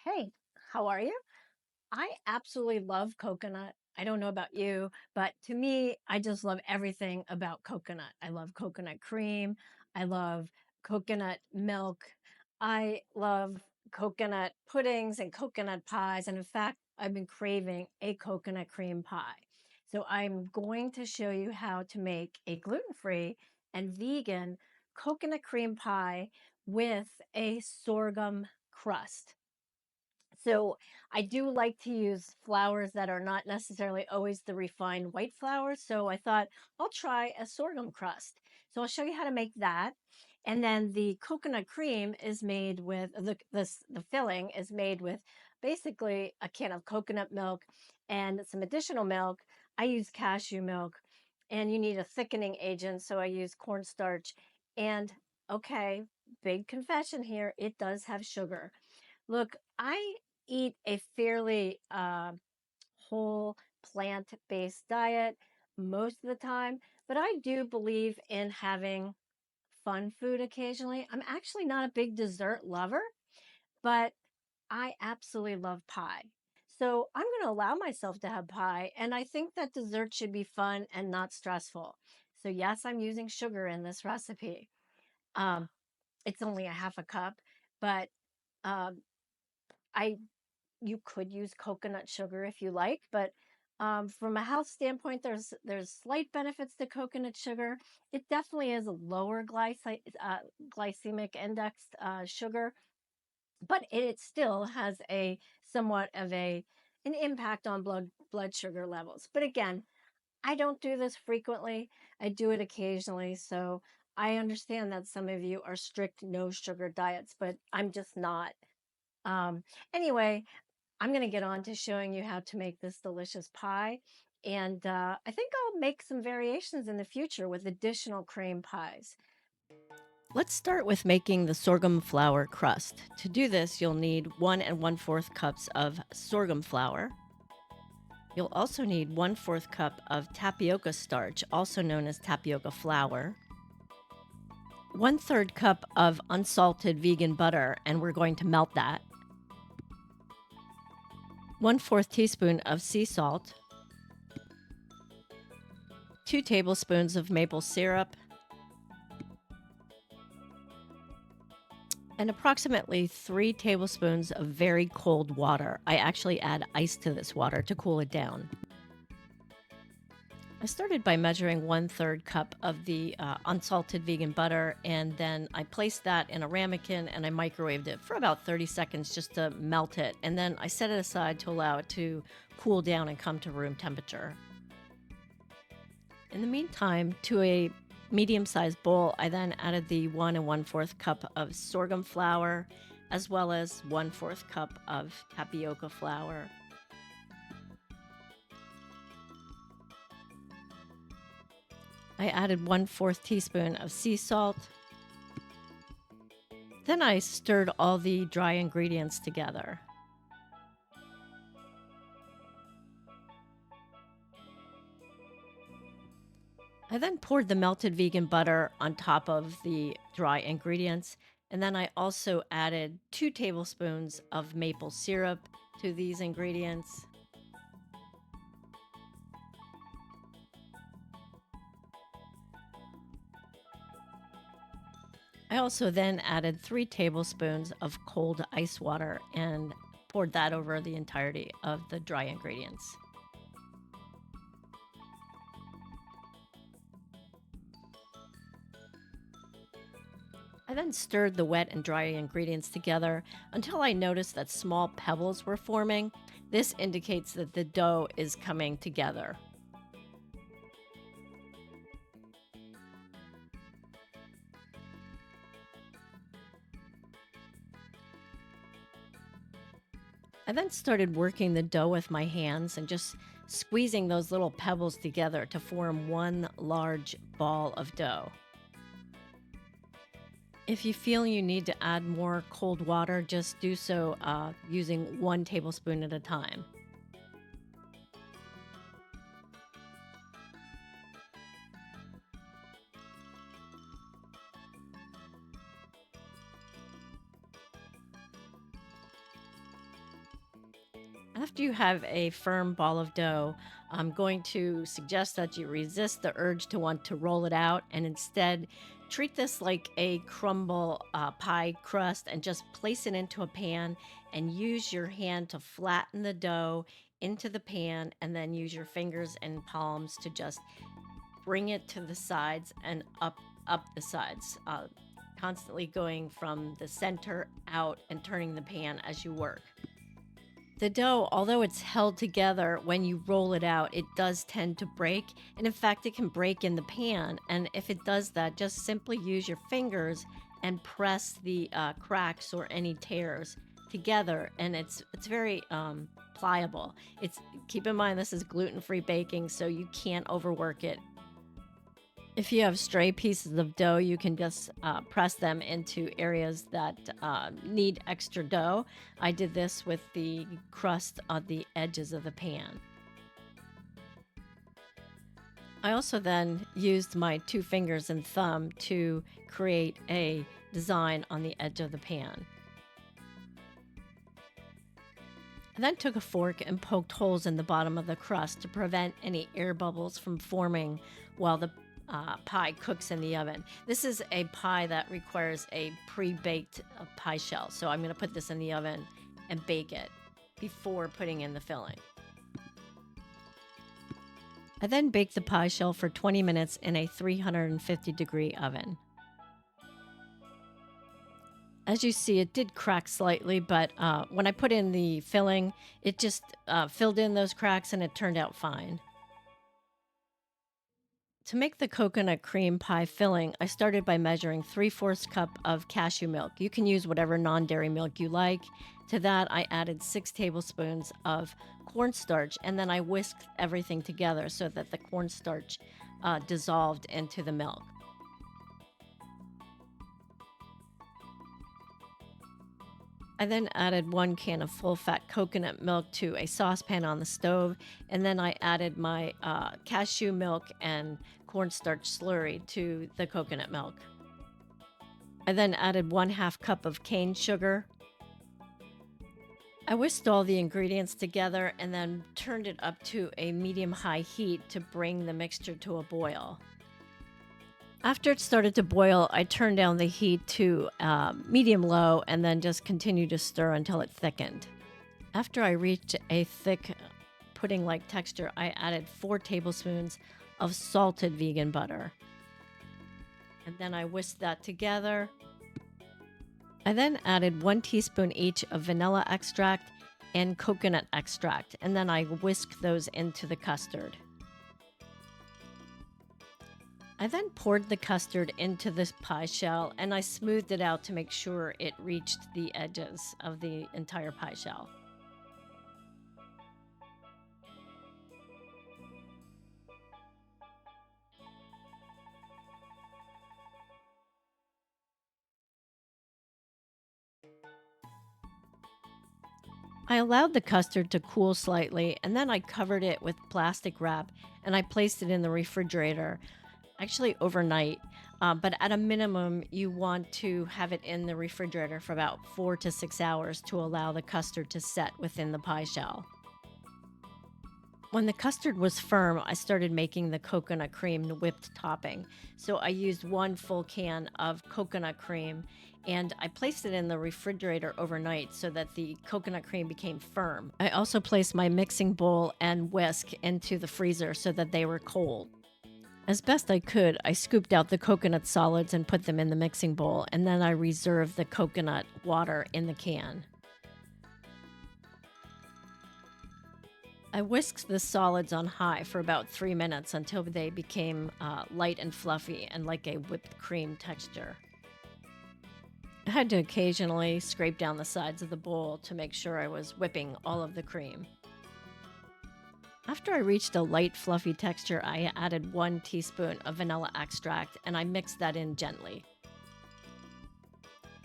Hey, how are you? I absolutely love coconut. I don't know about you, but to me, I just love everything about coconut. I love coconut cream. I love coconut milk. I love coconut puddings and coconut pies. And in fact, I've been craving a coconut cream pie. So I'm going to show you how to make a gluten-free and vegan coconut cream pie with a sorghum crust. So I do like to use flours that are not necessarily always the refined white flours. So I thought I'll try a sorghum crust. So I'll show you how to make that. And then the coconut cream is made with the filling is made with basically a can of coconut milk and some additional milk. I use cashew milk, and you need a thickening agent. So I use cornstarch. And okay, big confession here, it does have sugar. Look, I eat a fairly whole plant-based diet most of the time, but I do believe in having fun food occasionally. I'm actually not a big dessert lover, but I absolutely love pie. So I'm going to allow myself to have pie, and I think that dessert should be fun and not stressful. So yes, I'm using sugar in this recipe. Um, it's only a half a cup, but um, I you could use coconut sugar if you like, but from a health standpoint, there's slight benefits to coconut sugar. It definitely is a lower glycemic index sugar, but it still has a somewhat of an impact on blood sugar levels. But again, I don't do this frequently. I do it occasionally, so I understand that some of you are strict no sugar diets, but I'm just not. Um, anyway, I'm going to get on to showing you how to make this delicious pie. And I think I'll make some variations in the future with additional cream pies. Let's start with making the sorghum flour crust. To do this, you'll need 1 1/4 cups of sorghum flour. You'll also need 1/4 cup of tapioca starch, also known as tapioca flour. 1/3 cup of unsalted vegan butter, and we're going to melt that. 1/4 teaspoon of sea salt. 2 tablespoons of maple syrup, and approximately 3 tablespoons of very cold water. I actually add ice to this water to cool it down. I started by measuring 1/3 cup of the unsalted vegan butter, and then I placed that in a ramekin and I microwaved it for about 30 seconds just to melt it. And then I set it aside to allow it to cool down and come to room temperature. In the meantime, to a medium-sized bowl, I then added the 1 1/4 cup of sorghum flour, as well as 1/4 cup of tapioca flour. I added 1/4 teaspoon of sea salt. Then I stirred all the dry ingredients together. I then poured the melted vegan butter on top of the dry ingredients, and then I also added 2 tablespoons of maple syrup to these ingredients. I also then added 3 tablespoons of cold ice water and poured that over the entirety of the dry ingredients. I then stirred the wet and dry ingredients together until I noticed that small pebbles were forming. This indicates that the dough is coming together. I then started working the dough with my hands and just squeezing those little pebbles together to form one large ball of dough. If you feel you need to add more cold water, just do so using 1 tablespoon at a time. After you have a firm ball of dough, I'm going to suggest that you resist the urge to want to roll it out and instead treat this like a crumble pie crust and just place it into a pan and use your hand to flatten the dough into the pan and then use your fingers and palms to just bring it to the sides and up the sides, constantly going from the center out and turning the pan as you work. The dough, although it's held together, when you roll it out, it does tend to break. And in fact, it can break in the pan. And if it does that, just simply use your fingers and press the cracks or any tears together. And it's very pliable. It's keep in mind this is gluten-free baking, so you can't overwork it. If you have stray pieces of dough, you can just press them into areas that need extra dough. I did this with the crust on the edges of the pan. I also then used my 2 fingers and thumb to create a design on the edge of the pan. I then took a fork and poked holes in the bottom of the crust to prevent any air bubbles from forming while the pie cooks in the oven. This is a pie that requires a pre-baked pie shell. So I'm going to put this in the oven and bake it before putting in the filling. I then baked the pie shell for 20 minutes in a 350-degree oven. As you see, it did crack slightly, but when I put in the filling, it just filled in those cracks and it turned out fine. To make the coconut cream pie filling, I started by measuring 3/4 cup of cashew milk. You can use whatever non-dairy milk you like. To that, I added 6 tablespoons of cornstarch, and then I whisked everything together so that the cornstarch dissolved into the milk. I then added 1 can of full-fat coconut milk to a saucepan on the stove, and then I added my cashew milk and cornstarch slurry to the coconut milk. I then added 1/2 cup of cane sugar. I whisked all the ingredients together and then turned it up to a medium-high heat to bring the mixture to a boil. After it started to boil, I turned down the heat to medium low and then just continued to stir until it thickened. After I reached a thick pudding-like texture, I added 4 tablespoons of salted vegan butter. And then I whisked that together. I then added 1 teaspoon each of vanilla extract and coconut extract, and then I whisked those into the custard. I then poured the custard into this pie shell and I smoothed it out to make sure it reached the edges of the entire pie shell. I allowed the custard to cool slightly and then I covered it with plastic wrap and I placed it in the refrigerator, actually overnight. But at a minimum, you want to have it in the refrigerator for about 4 to 6 hours to allow the custard to set within the pie shell. When the custard was firm, I started making the coconut cream whipped topping. So I used 1 full can of coconut cream and I placed it in the refrigerator overnight so that the coconut cream became firm. I also placed my mixing bowl and whisk into the freezer so that they were cold. As best I could, I scooped out the coconut solids and put them in the mixing bowl, and then I reserved the coconut water in the can. I whisked the solids on high for about 3 minutes until they became light and fluffy and like a whipped cream texture. I had to occasionally scrape down the sides of the bowl to make sure I was whipping all of the cream. After I reached a light, fluffy texture, I added 1 teaspoon of vanilla extract and I mixed that in gently.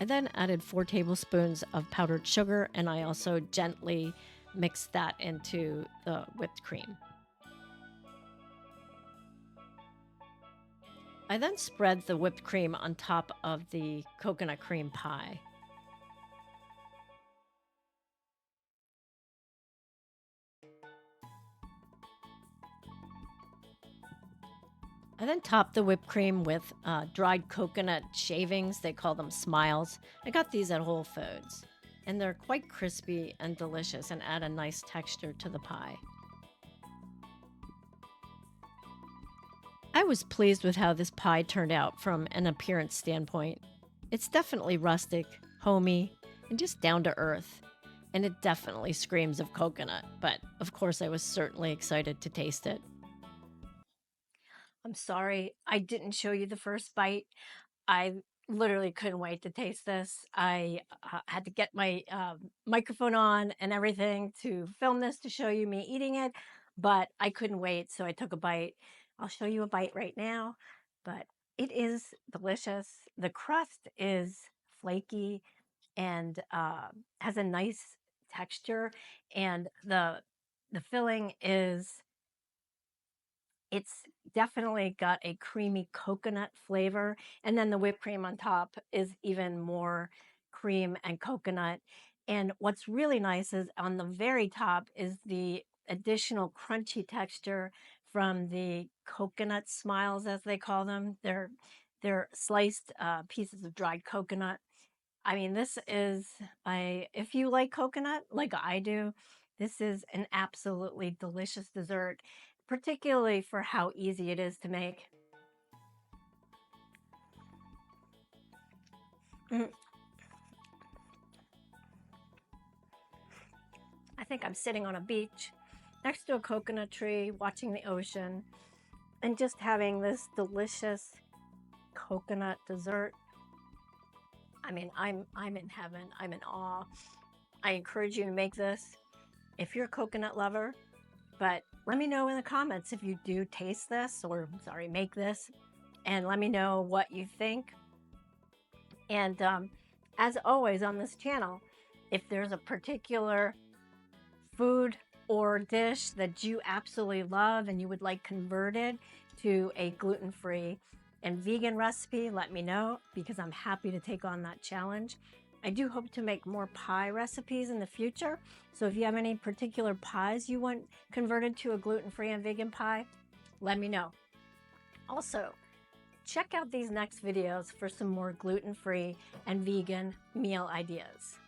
I then added 4 tablespoons of powdered sugar and I also gently mixed that into the whipped cream. I then spread the whipped cream on top of the coconut cream pie. I then topped the whipped cream with dried coconut shavings. They call them smiles. I got these at Whole Foods, and they're quite crispy and delicious and add a nice texture to the pie. I was pleased with how this pie turned out from an appearance standpoint. It's definitely rustic, homey, and just down to earth. And it definitely screams of coconut, but of course, I was certainly excited to taste it. I'm sorry I didn't show you the first bite. I literally couldn't wait to taste this. I had to get my microphone on and everything to film this to show you me eating it, but I couldn't wait, so I took a bite. I'll show you a bite right now, but it is delicious. The crust is flaky and has a nice texture, and the filling is it's definitely got a creamy coconut flavor, and then the whipped cream on top is even more cream and coconut. And what's really nice is on the very top is the additional crunchy texture from the coconut smiles, as they call them. They're sliced pieces of dried coconut. I mean, this is if you like coconut like I do, this is an absolutely delicious dessert, particularly for how easy it is to make. Mm, I think I'm sitting on a beach next to a coconut tree, watching the ocean, and just having this delicious coconut dessert. I mean, I'm in heaven. I'm in awe. I encourage you to make this if you're a coconut lover. But let me know in the comments if you do taste this, or sorry, make this, and let me know what you think. And as always on this channel, if there's a particular food or dish that you absolutely love and you would like converted to a gluten-free and vegan recipe, let me know, because I'm happy to take on that challenge. I do hope to make more pie recipes in the future. So if you have any particular pies you want converted to a gluten-free and vegan pie, let me know. Also, check out these next videos for some more gluten-free and vegan meal ideas.